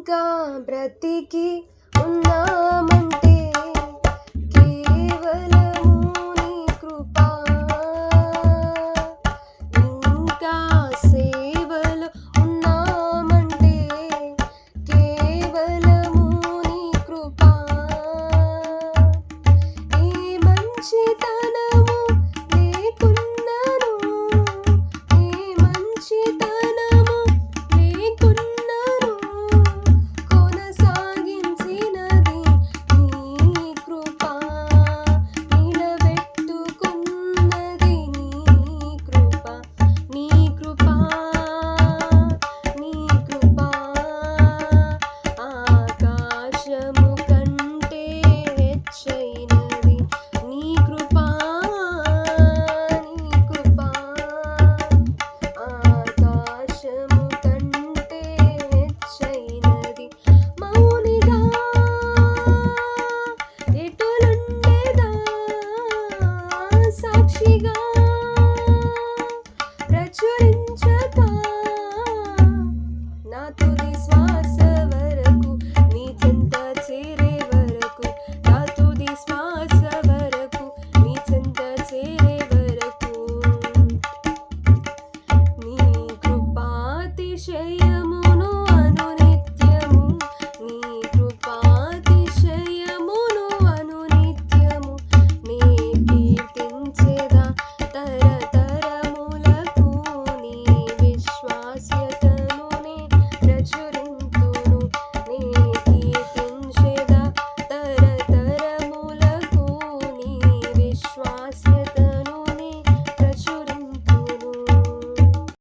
ఇంకా బ్రతికి ఉన్నామంటే కేవలము నీ కృప. ఇంకా సేవలో ఉన్నామంటే కేవలము నీ కృప. ఈ మంచితనము లేకున్నను, ఈ మంచితనము లేకున్నను కొనసాగించినది నీ కృప. నిలబెట్టుకున్నది నీ కృప, నీ కృప, నీ కృప. ఆకాశము కంటే హెచ్చైనది నీ కృప, నీ కృప. ఆకాశము కంటే హెచ్చైనది. మౌనిగా ఎటులుండెదా, సాక్షిగా ప్రచురించక నా తుది శ్వాస వరకు, నీ చెంత చేరే వరకు, నా తుది శ్వాస వరకు, నీ చెంత చేరే వరకు నీ కృపాతిశయ